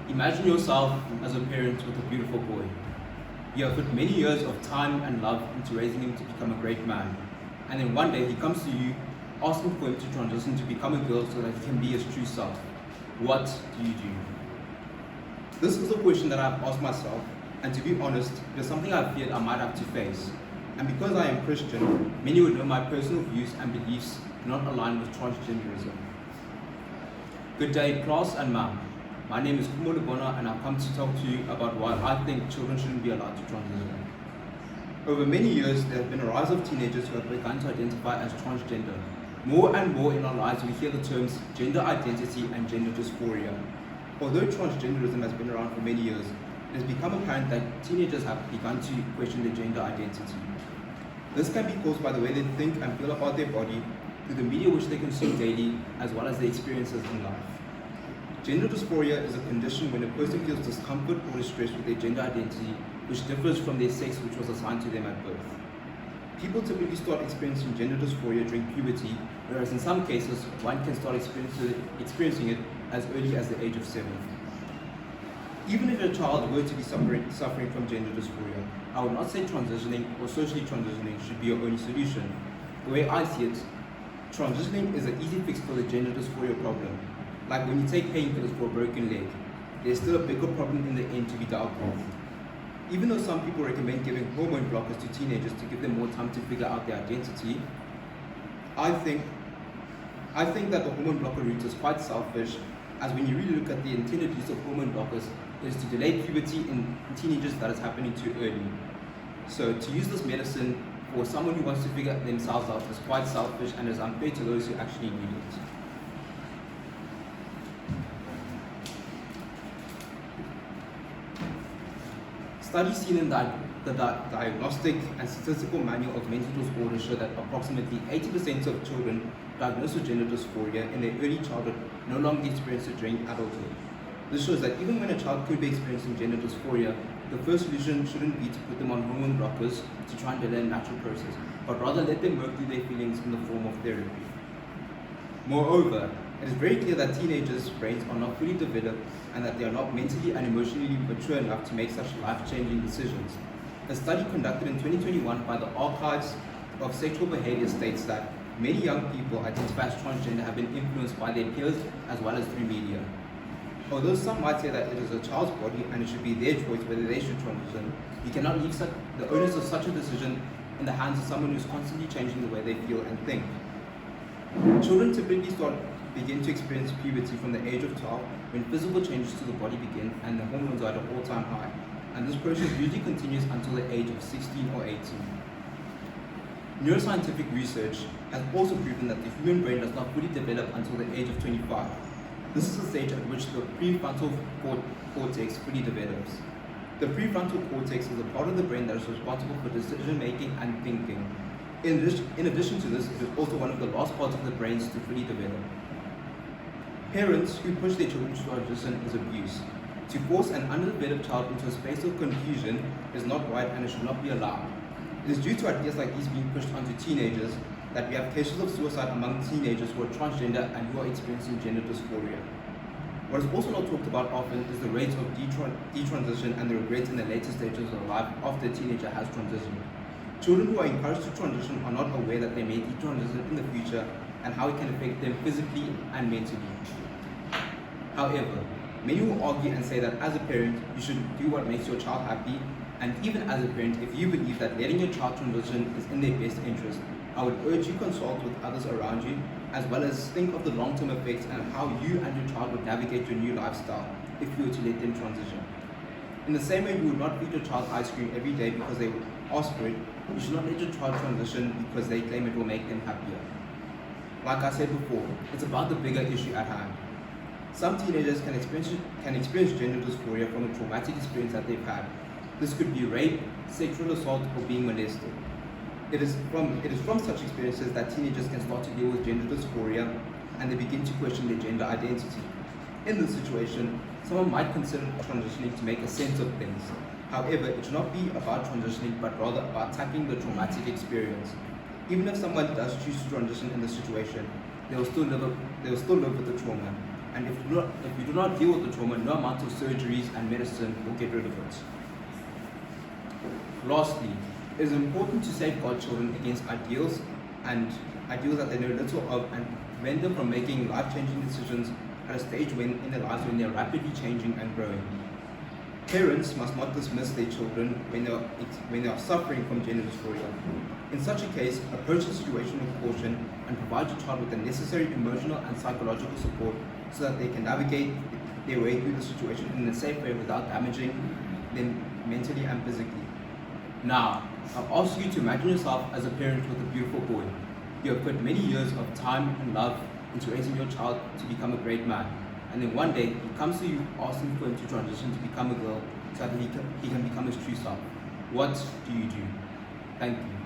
Imagine yourself as a parent with a beautiful boy. You have put many years of time and love into raising him to become a great man. And then one day he comes to you asking for him to transition to become a girl so that he can be his true self. What do you do? This is a question that I've asked myself, and to be honest, it is something I feared I might have to face. And because I am Christian, many would know my personal views and beliefs do not align with transgenderism. Good day, class and ma'am. My name is Khumo Lebona, and I've come to talk to you about why I think children shouldn't be allowed to transition. Over many years, there has been a rise of teenagers who have begun to identify as transgender. More and more in our lives, we hear the terms gender identity and gender dysphoria. Although transgenderism has been around for many years, it has become apparent that teenagers have begun to question their gender identity. This can be caused by the way they think and feel about their body, through the media which they consume daily, as well as their experiences in life. Gender dysphoria is a condition when a person feels discomfort or distress with their gender identity, which differs from their sex which was assigned to them at birth. People typically start experiencing gender dysphoria during puberty, whereas in some cases, one can start experiencing it as early as the age of 7. Even if a child were to be suffering from gender dysphoria, I would not say transitioning or socially transitioning should be your only solution. The way I see it, transitioning is an easy fix for the gender dysphoria problem. Like when you take painkillers for a broken leg, there's still a bigger problem in the end to be dealt with. Even though some people recommend giving hormone blockers to teenagers to give them more time to figure out their identity, I think that the hormone blocker route is quite selfish, as when you really look at the intended use of hormone blockers, is to delay puberty in teenagers that is happening too early. So to use this medicine for someone who wants to figure themselves out is quite selfish and is unfair to those who actually need it. Studies seen in the Diagnostic and Statistical Manual of Mental Disorders show that approximately 80% of children diagnosed with gender dysphoria in their early childhood no longer experience it during adulthood. This shows that even when a child could be experiencing gender dysphoria, the first solution shouldn't be to put them on hormone blockers to try and delay a natural process, but rather let them work through their feelings in the form of therapy. Moreover, it is very clear that teenagers' brains are not fully developed and that they are not mentally and emotionally mature enough to make such life-changing decisions. A study conducted in 2021 by the Archives of Sexual Behavior states that many young people identify as transgender have been influenced by their peers as well as through media. Although some might say that it is a child's body and it should be their choice whether they should transition, you cannot leave the onus of such a decision in the hands of someone who is constantly changing the way they feel and think. Children typically begin to experience puberty from the age of 12 when physical changes to the body begin and the hormones are at an all-time high, and this process usually continues until the age of 16 or 18. Neuroscientific research has also proven that the human brain does not fully develop until the age of 25. This is the stage at which the prefrontal cortex fully develops. The prefrontal cortex is a part of the brain that is responsible for decision making and thinking. In addition to this, it is also one of the last parts of the brains to fully develop. Parents who push their children to transition is abuse. To force an underdeveloped child into a space of confusion is not right and it should not be allowed. It is due to ideas like these being pushed onto teenagers that we have cases of suicide among teenagers who are transgender and who are experiencing gender dysphoria. What is also not talked about often is the rate of detransition and the regrets in the later stages of life after a teenager has transitioned. Children who are encouraged to transition are not aware that they may detransition in the future and how it can affect them physically and mentally. However, many will argue and say that as a parent, you should do what makes your child happy, and even as a parent, if you believe that letting your child transition is in their best interest, I would urge you to consult with others around you, as well as think of the long-term effects and how you and your child would navigate your new lifestyle if you were to let them transition. In the same way you would not feed your child ice cream every day because they ask for it, you should not let your child transition because they claim it will make them happier. Like I said before, it's about the bigger issue at hand. Some teenagers can experience gender dysphoria from a traumatic experience that they've had. This could be rape, sexual assault, or being molested. It is from such experiences that teenagers can start to deal with gender dysphoria and they begin to question their gender identity. In this situation, someone might consider transitioning to make a sense of things. However, it should not be about transitioning, but rather about tackling the traumatic experience. Even if someone does choose to transition in this situation, they will still live with the trauma. And if you do not deal with the trauma, no amount of surgeries and medicine will get rid of it. Lastly, it is important to safeguard children against ideals that they know little of and prevent them from making life-changing decisions at a stage in their lives when they are rapidly changing and growing. Parents must not dismiss their children when they are suffering from gender dysphoria. In such a case, approach the situation with caution and provide your child with the necessary emotional and psychological support so that they can navigate their way through the situation in a safe way without damaging them mentally and physically. Now, I'll ask you to imagine yourself as a parent with a beautiful boy. You have put many years of time and love into raising your child to become a great man. And then one day, he comes to you asking for him to transition to become a girl so that he can become his true self. What do you do? Thank you.